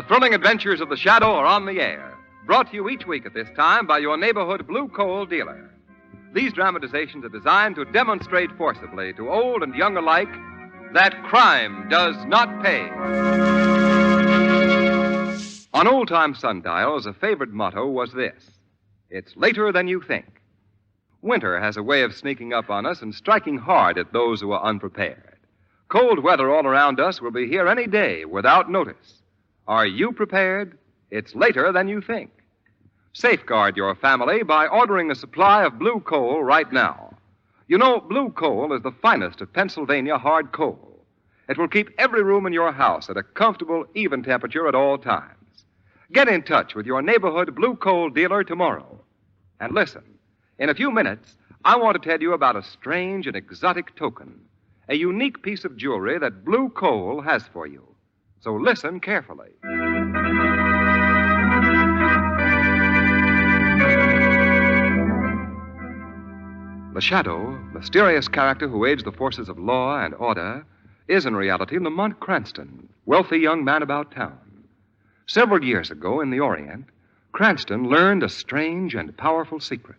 thrilling adventures of the Shadow are on the air, brought to you each week at this time by your neighborhood blue coal dealer. These dramatizations are designed to demonstrate forcibly to old and young alike that crime does not pay. On old-time sundials, a favorite motto was this: it's later than you think. Winter has a way of sneaking up on us and striking hard at those who are unprepared. Cold weather all around us will be here any day without notice. Are you prepared? It's later than you think. Safeguard your family by ordering a supply of blue coal right now. You know, blue coal is the finest of Pennsylvania hard coal. It will keep every room in your house at a comfortable, even temperature at all times. Get in touch with your neighborhood blue coal dealer tomorrow. And listen, in a few minutes, I want to tell you about a strange and exotic token, a unique piece of jewelry that blue coal has for you. So listen carefully. The Shadow, mysterious character who aids the forces of law and order, is in reality Lamont Cranston, wealthy young man about town. Several years ago in the Orient, Cranston learned a strange and powerful secret.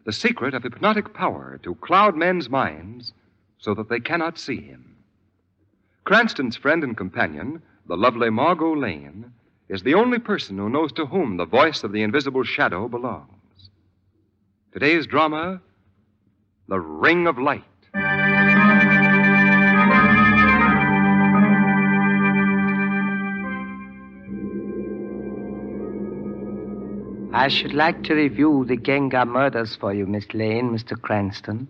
The secret of hypnotic power to cloud men's minds so that they cannot see him. Cranston's friend and companion, the lovely Margot Lane, is the only person who knows to whom the voice of the invisible Shadow belongs. Today's drama, The Ring of Light. I should like to review the Genga murders for you, Miss Lane, Mr. Cranston.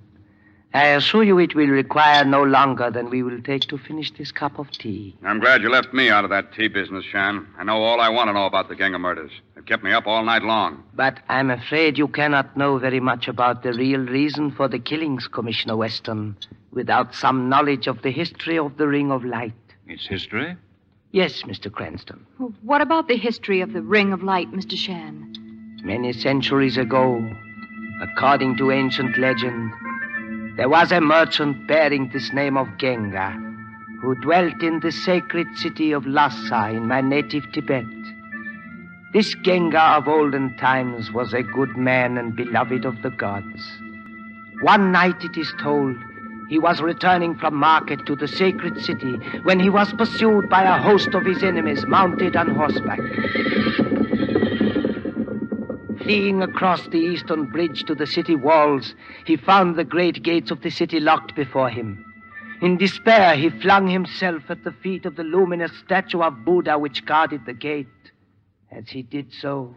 I assure you it will require no longer than we will take to finish this cup of tea. I'm glad you left me out of that tea business, Shan. I know all I want to know about the Genga murders. It kept me up all night long. But I'm afraid you cannot know very much about the real reason for the killings, Commissioner Weston, without some knowledge of the history of the Ring of Light. Its history? Yes, Mr. Cranston. Well, what about the history of the Ring of Light, Mr. Shan? Many centuries ago, according to ancient legend, there was a merchant bearing this name of Genga, who dwelt in the sacred city of Lhasa in my native Tibet. This Genga of olden times was a good man and beloved of the gods. One night, it is told, he was returning from market to the sacred city when he was pursued by a host of his enemies mounted on horseback. Fleeing across the eastern bridge to the city walls, he found the great gates of the city locked before him. In despair, he flung himself at the feet of the luminous statue of Buddha which guarded the gate. As he did so,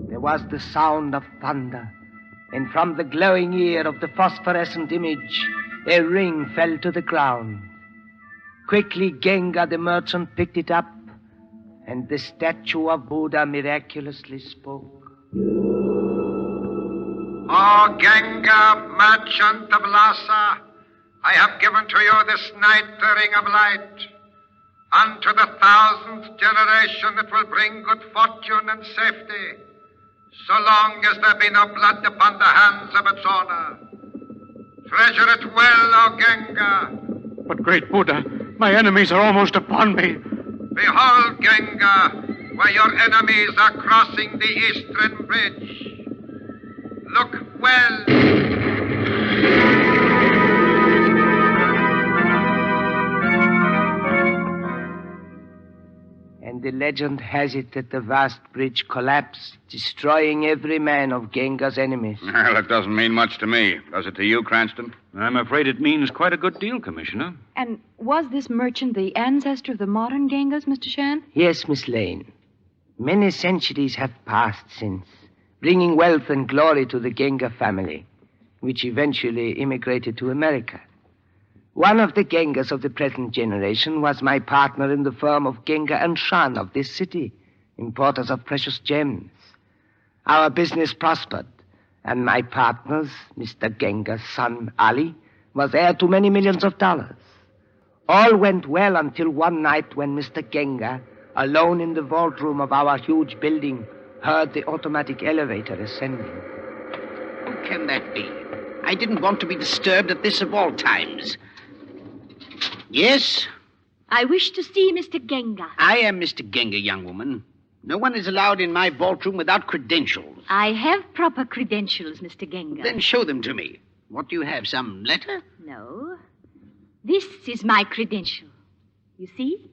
there was the sound of thunder, and from the glowing ear of the phosphorescent image, a ring fell to the ground. Quickly, Genga the merchant picked it up, and the statue of Buddha miraculously spoke. O Genga, merchant of Lhasa, I have given to you this night the Ring of Light. Unto the 1000th generation it will bring good fortune and safety, so long as there be no blood upon the hands of its owner. Treasure it well, O Genga. But, great Buddha, my enemies are almost upon me. Behold, Genga, where your enemies are crossing the eastern bridge. Look well. And the legend has it that the vast bridge collapsed, destroying every man of Genga's enemies. Well, it doesn't mean much to me. Does it to you, Cranston? I'm afraid it means quite a good deal, Commissioner. And was this merchant the ancestor of the modern Gengas, Mr. Shan? Yes, Miss Lane. Many centuries have passed since, bringing wealth and glory to the Genga family, which eventually immigrated to America. One of the Gengas of the present generation was my partner in the firm of Genga and Shan of this city, importers of precious gems. Our business prospered, and my partner's, Mr. Genga's son, Ali, was heir to many millions of dollars. All went well until one night when Mr. Genga, alone in the vault room of our huge building, heard the automatic elevator ascending. Who can that be? I didn't want to be disturbed at this of all times. Yes? I wish to see Mr. Genga. I am Mr. Genga, young woman. No one is allowed in my vault room without credentials. I have proper credentials, Mr. Genga. Then show them to me. What do you have, some letter? No. This is my credential. You see?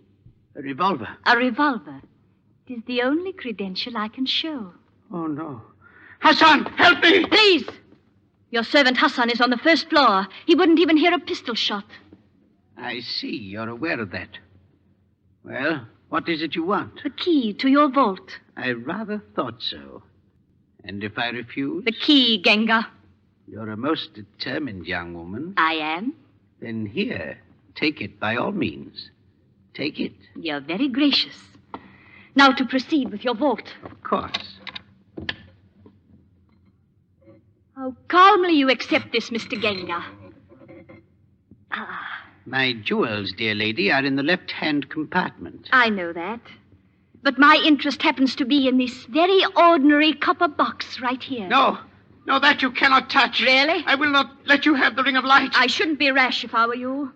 A revolver. A revolver. It is the only credential I can show. Oh, no. Hassan, help me! Please! Your servant Hassan is on the first floor. He wouldn't even hear a pistol shot. I see. You're aware of that. Well, what is it you want? The key to your vault. I rather thought so. And if I refuse? The key, Genga. You're a most determined young woman. I am. Then here, take it by all means. Take it. You're very gracious. Now to proceed with your vault. Of course. How calmly you accept this, Mr. Genga. Ah, My jewels, dear lady, are in the left-hand compartment. I know that. But my interest happens to be in this very ordinary copper box right here. No, that you cannot touch. Really? I will not let you have the ring of light. I shouldn't be rash if I were you.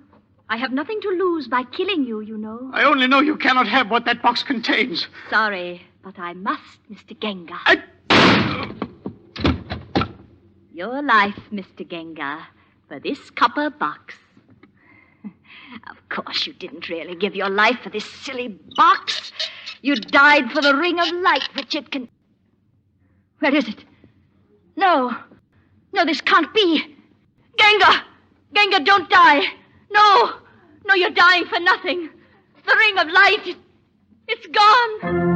I have nothing to lose by killing you, you know. I only know you cannot have what that box contains. Sorry, but I must, Mr. Genga. Your life, Mr. Genga, for this copper box. Of course, you didn't really give your life for this silly box. You died for the ring of light, which it can... Where is it? No, this can't be. Genga, don't die. No, you're dying for nothing. The ring of light, it's gone.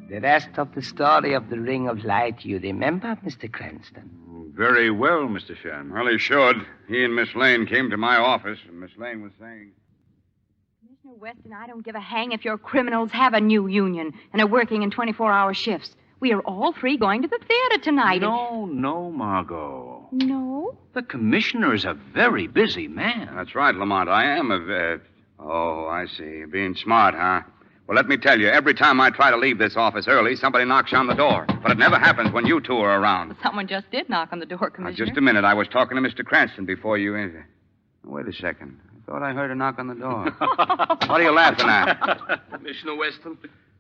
The rest of the story of the Ring of Light you remember, Mr. Cranston? Very well, Mr. Shan. Well, he should. He and Miss Lane came to my office, and Miss Lane was saying... Commissioner Weston, I don't give a hang if your criminals have a new union and are working in 24-hour shifts. We are all three going to the theater tonight. No, Margot. No? The commissioner is a very busy man. That's right, Lamont. I am Oh, I see. Being smart, huh? Well, let me tell you, every time I try to leave this office early, somebody knocks on the door. But it never happens when you two are around. Someone just did knock on the door, Commissioner. Just a minute. I was talking to Mr. Cranston before you... Wait a second. I thought I heard a knock on the door. What are you laughing at? Commissioner Weston,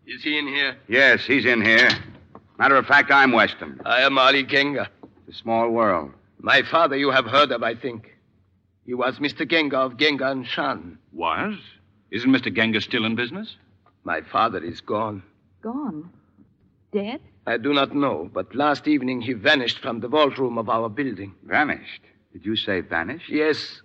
is he in here? Yes, he's in here. Matter of fact, I'm Weston. I am Ali Genga. It's a small world. My father you have heard of, I think. He was Mr. Genga of Genga and Shan. Was? Isn't Mr. Genga still in business? My father is gone. Gone? Dead? I do not know, but last evening he vanished from the vault room of our building. Vanished? Did you say vanished? Yes.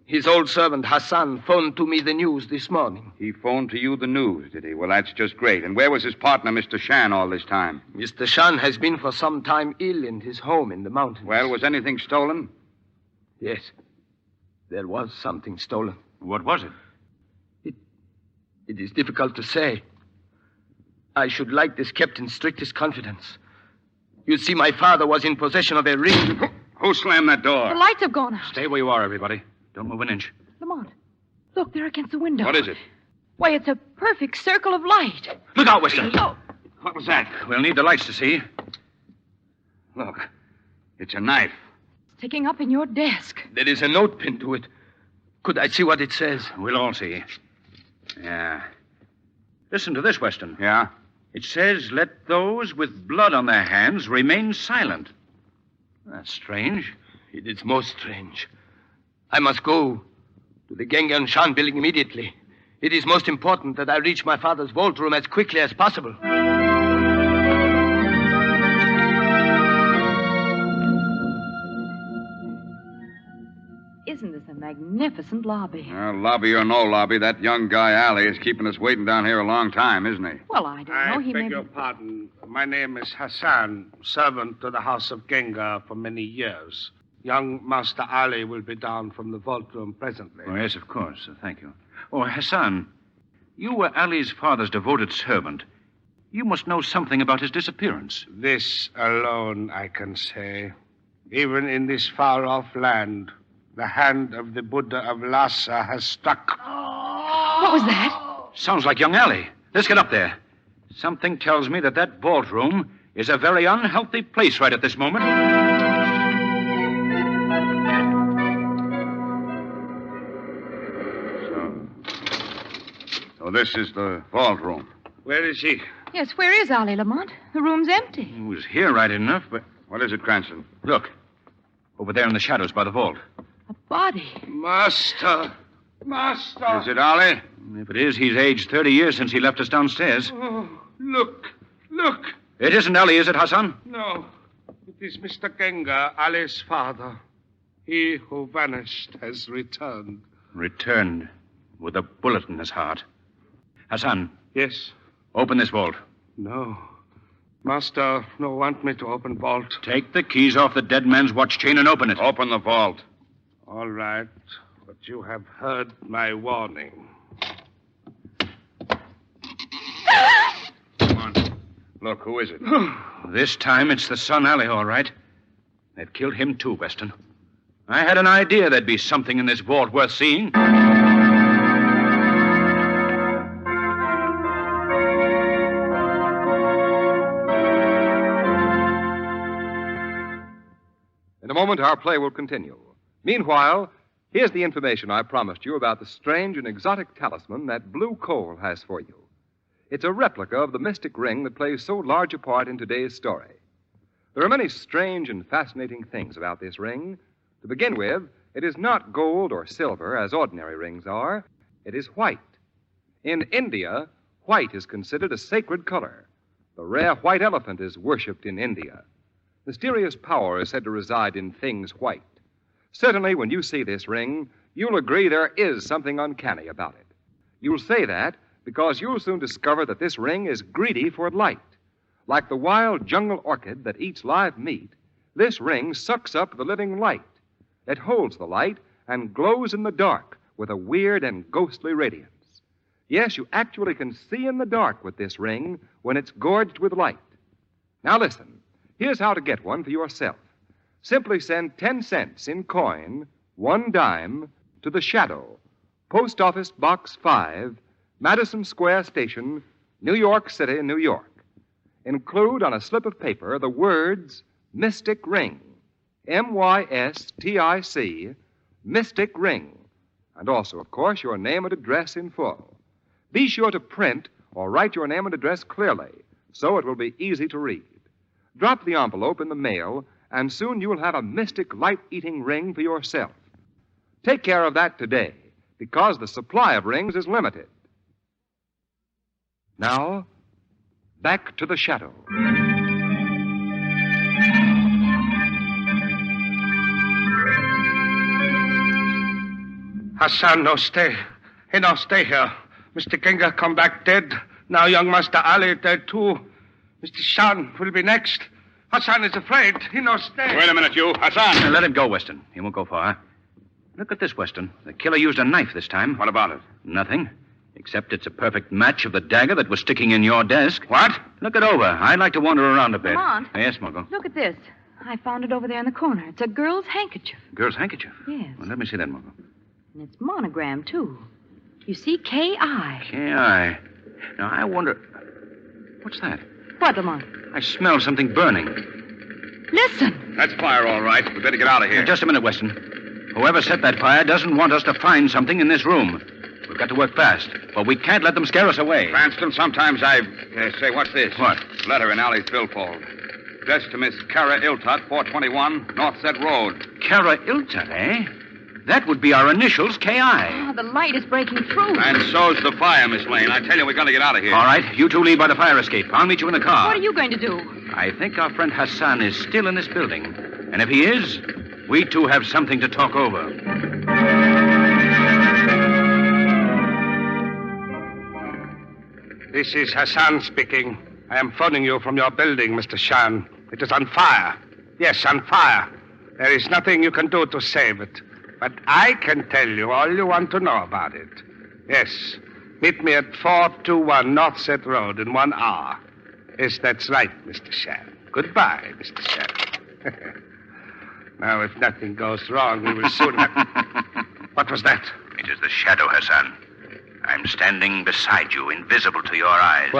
His old servant, Hassan, phoned to me the news this morning. He phoned to you the news, did he? Well, that's just great. And where was his partner, Mr. Shan, all this time? Mr. Shan has been for some time ill in his home in the mountains. Well, was anything stolen? Yes. There was something stolen. What was it? It is difficult to say. I should like this kept in strictest confidence. You see, my father was in possession of a ring. Who slammed that door? The lights have gone out. Stay where you are, everybody. Don't move an inch. Lamont, look, there against the window. What is it? Why, it's a perfect circle of light. Look out, Weston. Oh. What was that? We'll need the lights to see. Look, it's a knife. Sticking up in your desk. There is a note pinned to it. Could I see what it says? We'll all see. Yeah. Listen to this, Weston. Yeah? It says, let those with blood on their hands remain silent. That's strange. It is most strange. I must go to the Genga and Shan building immediately. It is most important that I reach my father's vault room as quickly as possible. Isn't this a magnificent lobby? Well, lobby or no lobby, that young guy, Ali, is keeping us waiting down here a long time, isn't he? Well, I don't know. He may beg be... your pardon. My name is Hassan, servant to the House of Genga for many years. Young Master Ali will be down from the vault room presently. Oh, yes, of course. Thank you. Oh, Hassan, you were Ali's father's devoted servant. You must know something about his disappearance. This alone I can say. Even in this far-off land, the hand of the Buddha of Lhasa has struck. What was that? Sounds like young Ali. Let's get up there. Something tells me that vault room is a very unhealthy place right at this moment. So this is the vault room. Where is he? Yes, where is Ali Lamont? The room's empty. He was here right enough, but... What is it, Cranston? Look. Over there in the shadows by the vault. A body. Master! Master! Is it Ollie? If it is, he's aged 30 years since he left us downstairs. Oh, look! Look! It isn't Ali, is it, Hassan? No. It is Mr. Genga, Ali's father. He who vanished has returned. Returned with a bullet in his heart. Hassan, Yes. open this vault. No. Master, no want me to open vault. Take the keys off the dead man's watch chain and open it. Open the vault. All right. But you have heard my warning. Come on. Look, who is it? This time it's the son Ali, all right. They've killed him too, Weston. I had an idea there'd be something in this vault worth seeing. In a moment, our play will continue. Meanwhile, here's the information I promised you about the strange and exotic talisman that Blue Coal has for you. It's a replica of the mystic ring that plays so large a part in today's story. There are many strange and fascinating things about this ring. To begin with, it is not gold or silver as ordinary rings are. It is white. In India, white is considered a sacred color. The rare white elephant is worshipped in India. Mysterious power is said to reside in things white. Certainly, when you see this ring, you'll agree there is something uncanny about it. You'll say that because you'll soon discover that this ring is greedy for light. Like the wild jungle orchid that eats live meat, this ring sucks up the living light. It holds the light and glows in the dark with a weird and ghostly radiance. Yes, you actually can see in the dark with this ring when it's gorged with light. Now listen, here's how to get one for yourself. Simply send 10 cents in coin, 1 dime, to the Shadow, Post Office Box 5, Madison Square Station, New York City, New York. Include on a slip of paper the words Mystic Ring, M-Y-S-T-I-C, Mystic Ring, and also, of course, your name and address in full. Be sure to print or write your name and address clearly so it will be easy to read. Drop the envelope in the mail, and soon you'll have a mystic light-eating ring for yourself. Take care of that today, because the supply of rings is limited. Now, back to the Shadow. Hassan, no stay. Hey, no, stay here. Mr. Genga come back dead. Now young Master Ali dead too. Mr. Shan will be next. Hassan is afraid. He no stay. Wait a minute, you. Hassan. Let him go, Weston. He won't go far. Look at this, Weston. The killer used a knife this time. What about it? Nothing. Except it's a perfect match of the dagger that was sticking in your desk. What? Look it over. I'd like to wander around a bit. Lamont. Yes, Margot. Look at this. I found it over there in the corner. It's a girl's handkerchief. Girl's handkerchief? Yes. Well, let me see that, Margot. And it's monogrammed, too. You see, K.I. K.I. Now, I wonder... What's that? What, Lamont? I smell something burning. Listen. That's fire, all right. We better get out of here. Now, just a minute, Weston. Whoever set that fire doesn't want us to find something in this room. We've got to work fast, but we can't let them scare us away. Cranston, sometimes I... say, what's this? What? Letter in Ali's billfold. Addressed to Miss Kara Iltot, 421, North Set Road. Kara Iltot, eh? That would be our initials, K.I. Oh, the light is breaking through. And so's the fire, Miss Lane. I tell you, we got to get out of here. All right, you two leave by the fire escape. I'll meet you in the car. What are you going to do? I think our friend Hassan is still in this building. And if he is, we two have something to talk over. This is Hassan speaking. I am phoning you from your building, Mr. Shan. It is on fire. Yes, on fire. There is nothing you can do to save it. But I can tell you all you want to know about it. Yes. Meet me at 421 North Set Road in 1 hour. Yes, that's right, Mr. Shan. Goodbye, Mr. Shan. Now, if nothing goes wrong, we will soon have... What was that? It is the Shadow, Hassan. I'm standing beside you, invisible to your eyes.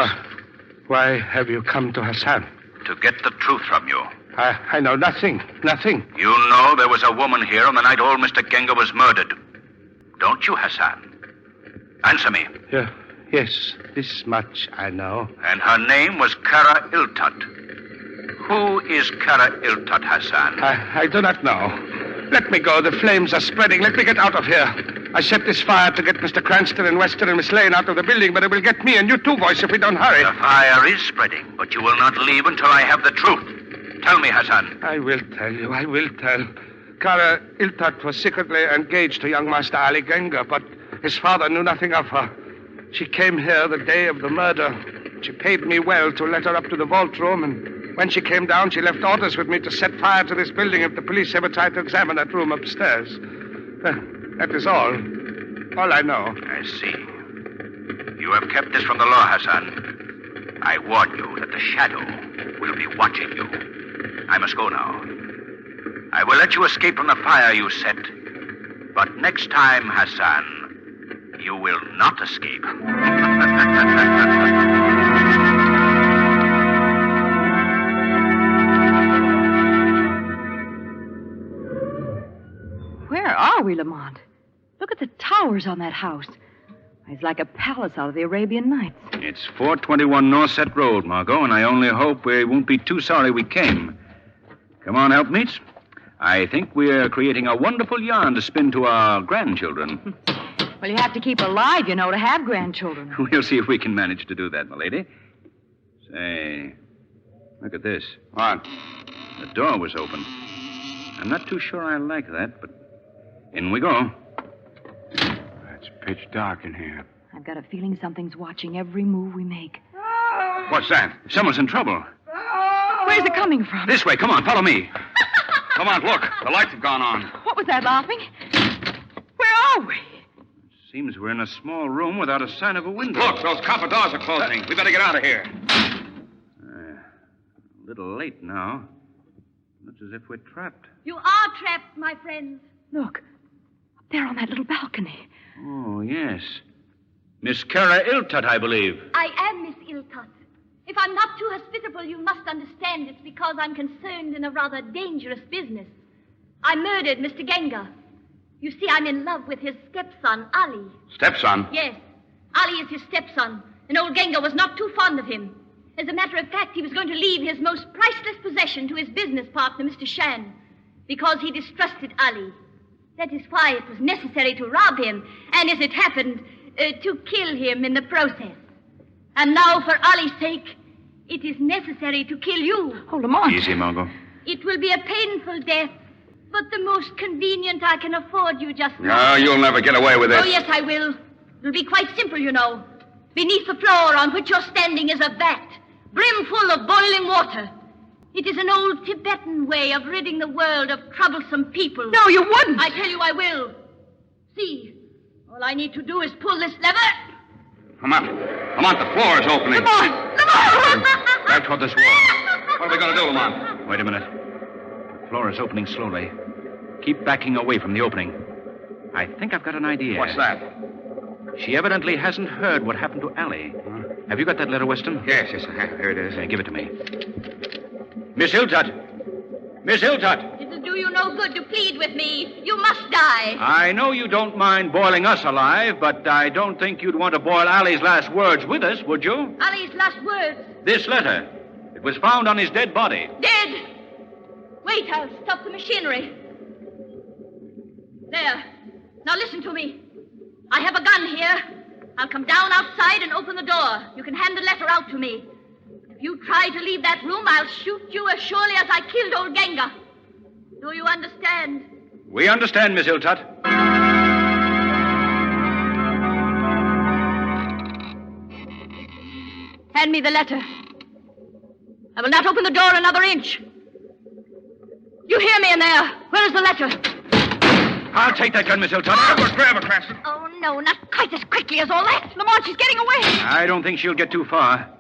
Why have you come to Hassan? To get the truth from you. I know nothing. Nothing. You know there was a woman here on the night old Mr. Genga was murdered. Don't you, Hassan? Answer me. Yes, this much I know. And her name was Kara Iltut. Who is Kara Iltut, Hassan? I do not know. Let me go. The flames are spreading. Let me get out of here. I set this fire to get Mr. Cranston and Weston and Miss Lane out of the building, but it will get me and you too, Voice, if we don't hurry. The fire is spreading, but you will not leave until I have the truth. Tell me, Hassan. I will tell you. I will tell. Kara Iltut was secretly engaged to young Master Ali Genga, but his father knew nothing of her. She came here the day of the murder. She paid me well to let her up to the vault room, and when she came down, she left orders with me to set fire to this building if the police ever tried to examine that room upstairs. That is all. All I know. I see. You have kept this from the law, Hassan. I warn you that the shadow will be watching you. I must go now. I will let you escape from the fire you set. But next time, Hassan, you will not escape. Where are we, Lamont? Look at the towers on that house. It's like a palace out of the Arabian Nights. It's 421 Norset Road, Margot, and I only hope we won't be too sorry we came. Come on, helpmeets. I think we're creating a wonderful yarn to spin to our grandchildren. Well, you have to keep alive, you know, to have grandchildren. We'll see if we can manage to do that, my lady. Say, look at this. What? The door was open. I'm not too sure I like that, but in we go. It's pitch dark in here. I've got a feeling something's watching every move we make. What's that? Someone's in trouble. Where's it coming from? This way. Come on, follow me. Come on, look. The lights have gone on. What was that, laughing? Where are we? Seems we're in a small room without a sign of a window. Look, those copper doors are closing. We better get out of here. A little late now. Looks as if we're trapped. You are trapped, my friends. Look, up there on that little balcony. Oh, yes. Miss Kara Iltut, I believe. I am Miss Iltut. If I'm not too hospitable, you must understand it's because I'm concerned in a rather dangerous business. I murdered Mr. Genga. You see, I'm in love with his stepson, Ali. Stepson? Yes. Ali is his stepson, and old Genga was not too fond of him. As a matter of fact, he was going to leave his most priceless possession to his business partner, Mr. Shan, because he distrusted Ali. That is why it was necessary to rob him, and as it happened, to kill him in the process. And now, for Ali's sake, it is necessary to kill you. Oh, Lamont. Easy, Margot. It will be a painful death, but the most convenient I can afford you just now. No, you'll never get away with it. Oh, yes, I will. It'll be quite simple, you know. Beneath the floor on which you're standing is a vat, brim full of boiling water. It is an old Tibetan way of ridding the world of troublesome people. No, you wouldn't. I tell you I will. See, all I need to do is pull this lever. Come on. Come on, the floor is opening. Lamont! Right toward this wall. What are we going to do, Lamont? Wait a minute. The floor is opening slowly. Keep backing away from the opening. I think I've got an idea. What's that? She evidently hasn't heard what happened to Ali. Have you got that letter, Weston? Yes, I have. Here it is. Give it to me. Miss Iltut! Miss Iltut! It'll do you no good to plead with me. You must die. I know you don't mind boiling us alive, but I don't think you'd want to boil Ali's last words with us, would you? Ali's last words. This letter. It was found on his dead body. Dead. Wait, I'll stop the machinery. There. Now listen to me. I have a gun here. I'll come down outside and open the door. You can hand the letter out to me. If you try to leave that room, I'll shoot you as surely as I killed old Genga. Do you understand? We understand, Miss Iltut. Hand me the letter. I will not open the door another inch. You hear me in there? Where is the letter? I'll take that gun, Miss Iltut. Grab her, Cranston. Oh, no, not quite as quickly as all that. Lamont, she's getting away. I don't think she'll get too far.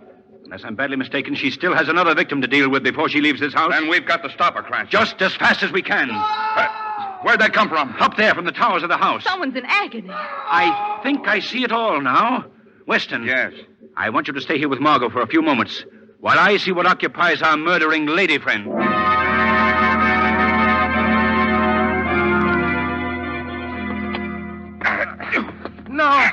Unless I'm badly mistaken, she still has another victim to deal with before she leaves this house. Then we've got to stop her, Cranston. Just as fast as we can. Where'd that come from? Up there from the towers of the house. Someone's in agony. I think I see it all now. Weston. Yes. I want you to stay here with Margot for a few moments while I see what occupies our murdering lady friend. No,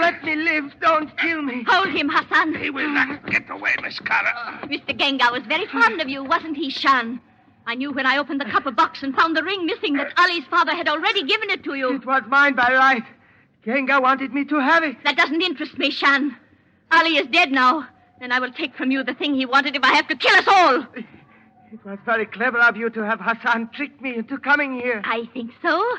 Let me live. Don't kill me. Hold him, Hassan. He will not get away, Miss Kara. Mr. Genga was very fond of you, wasn't he, Shan? I knew when I opened the copper box and found the ring missing that Ali's father had already given it to you. It was mine by right. Genga wanted me to have it. That doesn't interest me, Shan. Ali is dead now, and I will take from you the thing he wanted if I have to kill us all. It was very clever of you to have Hassan trick me into coming here. I think so.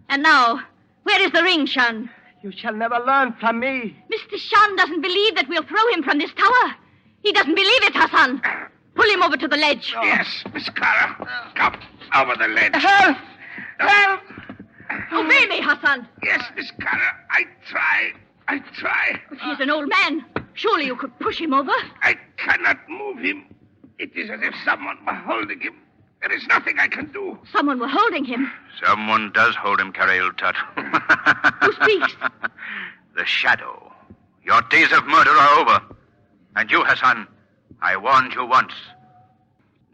And now, where is the ring, Shan? You shall never learn from me. Mr. Shan doesn't believe that we'll throw him from this tower. He doesn't believe it, Hassan. Pull him over to the ledge. Yes, Miss Kara. Come over the ledge. Help! Help! Obey me, Hassan. Yes, Miss Kara. I try. But he's an old man. Surely you could push him over. I cannot move him. It is as if someone were holding him. There is nothing I can do. Someone were holding him. Someone does hold him, Karail Tut. Who speaks? The shadow. Your days of murder are over. And you, Hassan, I warned you once.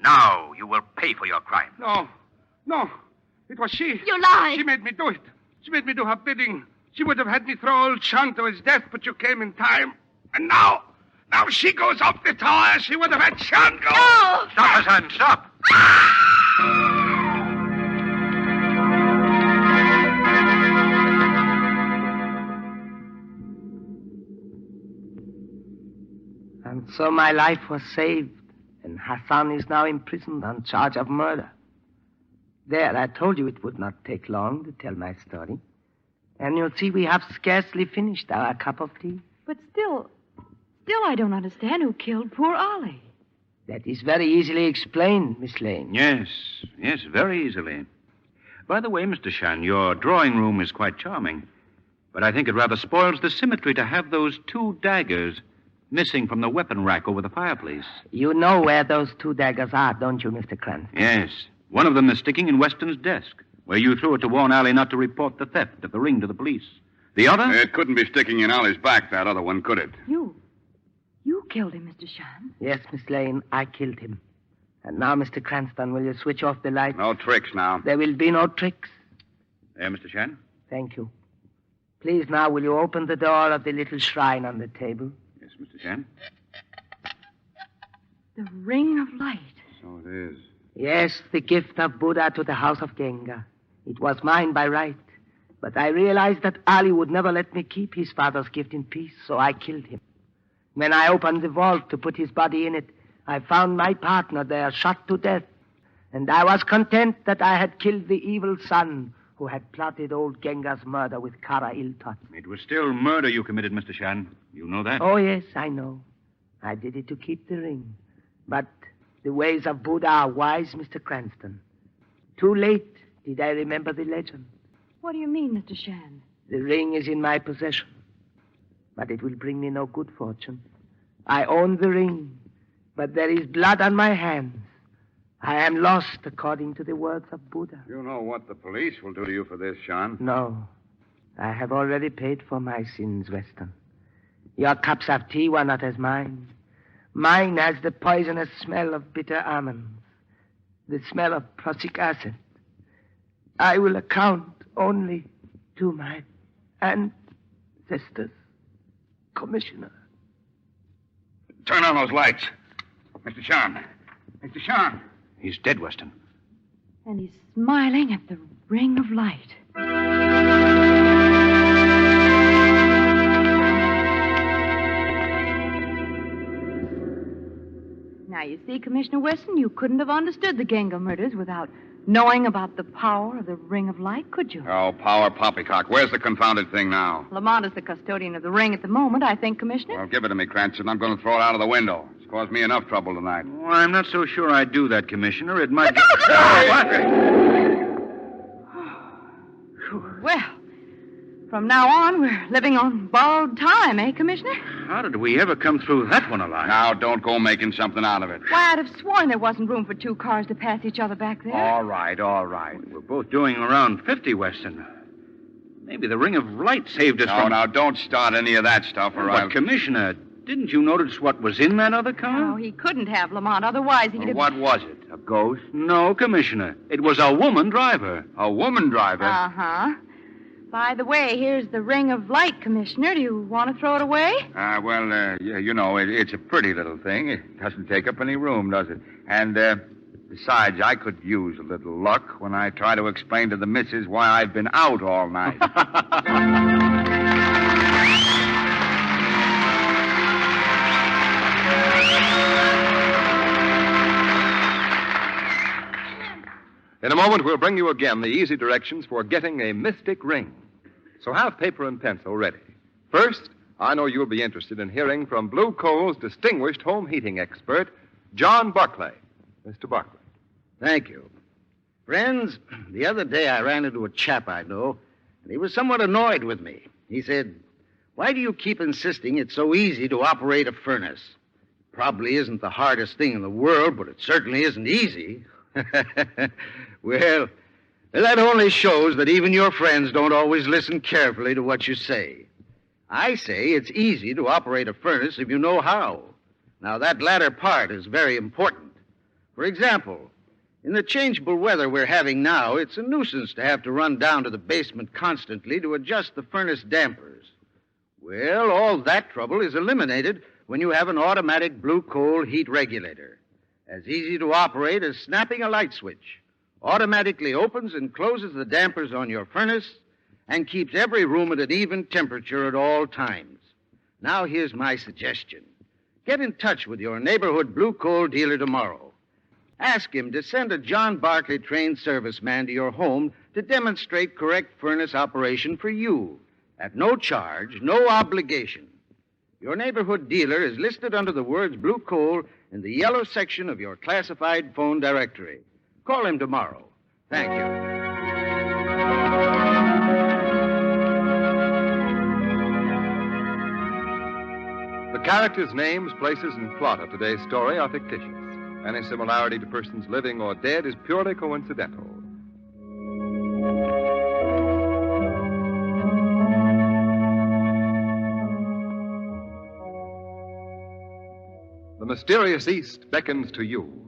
Now you will pay for your crime. No. It was she. You lie. She made me do it. She made me do her bidding. She would have had me throw old Shan to his death, but you came in time. And now she goes up the tower. She would have had Shan go. No! Stop, Hassan, stop. And so my life was saved, and Hassan is now imprisoned on charge of murder. There, I told you it would not take long to tell my story. And you'll see we have scarcely finished our cup of tea. But still I don't understand who killed poor Ollie. That is very easily explained, Miss Lane. Yes, very easily. By the way, Mr. Shan, your drawing room is quite charming. But I think it rather spoils the symmetry to have those 2 daggers missing from the weapon rack over the fireplace. You know where those 2 daggers are, don't you, Mr. Cranston? Yes. One of them is sticking in Weston's desk, where you threw it to warn Ali not to report the theft of the ring to the police. The other? It couldn't be sticking in Ali's back, that other one, could it? You killed him, Mr. Shan. Yes, Miss Lane, I killed him. And now, Mr. Cranston, will you switch off the light? No tricks now. There will be no tricks. There, Mr. Shan. Thank you. Please, now, will you open the door of the little shrine on the table? Yes, Mr. Shan. The ring of light. So it is. Yes, the gift of Buddha to the house of Genga. It was mine by right. But I realized that Ali would never let me keep his father's gift in peace, so I killed him. When I opened the vault to put his body in it, I found my partner there shot to death. And I was content that I had killed the evil son who had plotted old Genga's murder with Kara Iltot. It was still murder you committed, Mr. Shan. You know that? Oh, yes, I know. I did it to keep the ring. But the ways of Buddha are wise, Mr. Cranston. Too late did I remember the legend. What do you mean, Mr. Shan? The ring is in my possession. But it will bring me no good fortune. I own the ring, but there is blood on my hands. I am lost according to the words of Buddha. You know what the police will do to you for this, Shan. No. I have already paid for my sins, Weston. Your cups of tea were not as mine. Mine has the poisonous smell of bitter almonds, the smell of prussic acid. I will account only to my ancestors, Commissioner. Turn on those lights. Mr. Shan. Mr. Shan. He's dead, Weston. And he's smiling at the ring of light. Now, you see, Commissioner Weston, you couldn't have understood the Genga murders without knowing about the power of the ring of light, could you? Oh, power poppycock. Where's the confounded thing now? Lamont is the custodian of the ring at the moment, I think, Commissioner. Well, give it to me, Cranston. I'm going to throw it out of the window. It's caused me enough trouble tonight. Well, I'm not so sure I'd do that, Commissioner. It might... Well, from now on, we're living on borrowed time, eh, Commissioner? How did we ever come through that one alive? Now, don't go making something out of it. Why, I'd have sworn there wasn't room for 2 cars to pass each other back there. All right. We're both doing around 50, Weston. Maybe the ring of light saved us from... Now, don't start any of that stuff, or But, Commissioner, didn't you notice what was in that other car? No, he couldn't have, Lamont. Otherwise, he'd have... What was it? A ghost? No, Commissioner. It was a woman driver. A woman driver? Uh-huh. By the way, here's the ring of light, Commissioner. Do you want to throw it away? Yeah, you know, it's a pretty little thing. It doesn't take up any room, does it? And, besides, I could use a little luck when I try to explain to the missus why I've been out all night. In a moment, we'll bring you again the easy directions for getting a mystic ring. So have paper and pencil ready. First, I know you'll be interested in hearing from Blue Coal's distinguished home heating expert, John Barclay. Mr. Barclay. Thank you. Friends, the other day I ran into a chap I know, and he was somewhat annoyed with me. He said, "Why do you keep insisting it's so easy to operate a furnace? It probably isn't the hardest thing in the world, but it certainly isn't easy." Well, that only shows that even your friends don't always listen carefully to what you say. I say it's easy to operate a furnace if you know how. Now, that latter part is very important. For example, in the changeable weather we're having now, it's a nuisance to have to run down to the basement constantly to adjust the furnace dampers. Well, all that trouble is eliminated when you have an automatic blue coal heat regulator. As easy to operate as snapping a light switch. Automatically opens and closes the dampers on your furnace and keeps every room at an even temperature at all times. Now, here's my suggestion. Get in touch with your neighborhood blue coal dealer tomorrow. Ask him to send a John Barclay trained serviceman to your home to demonstrate correct furnace operation for you at no charge, no obligation. Your neighborhood dealer is listed under the words blue coal in the yellow section of your classified phone directory. Call him tomorrow. Thank you. The characters, names, places, and plot of today's story are fictitious. Any similarity to persons living or dead is purely coincidental. The mysterious East beckons to you.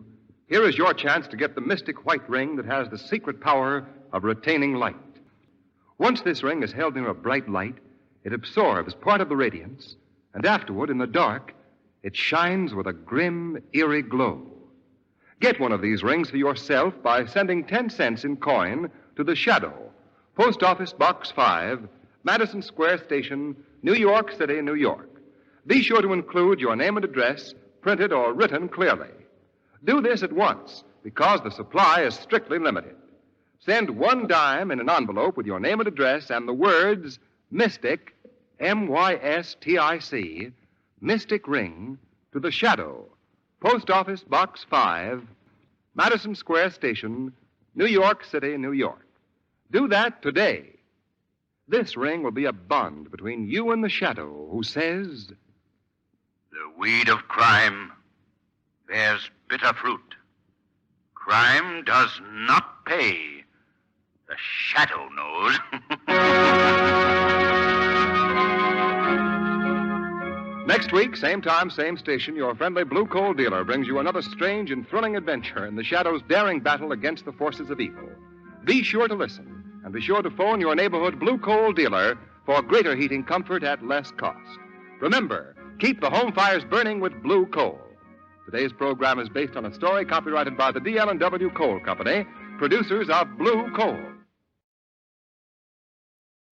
Here is your chance to get the mystic white ring that has the secret power of retaining light. Once this ring is held near a bright light, it absorbs part of the radiance, and afterward, in the dark, it shines with a grim, eerie glow. Get one of these rings for yourself by sending 10 cents in coin to The Shadow, Post Office Box 5, Madison Square Station, New York City, New York. Be sure to include your name and address, printed or written clearly. Do this at once, because the supply is strictly limited. Send 1 dime in an envelope with your name and address and the words Mystic, M-Y-S-T-I-C, Mystic Ring, to The Shadow, Post Office Box 5, Madison Square Station, New York City, New York. Do that today. This ring will be a bond between you and the Shadow, who says, "The weed of crime bears bitter fruit. Crime does not pay. The Shadow knows." Next week, same time, same station, your friendly blue coal dealer brings you another strange and thrilling adventure in the Shadow's daring battle against the forces of evil. Be sure to listen, and be sure to phone your neighborhood blue coal dealer for greater heating comfort at less cost. Remember, keep the home fires burning with blue coal. Today's program is based on a story copyrighted by the D.L.&W. Coal Company, producers of Blue Coal.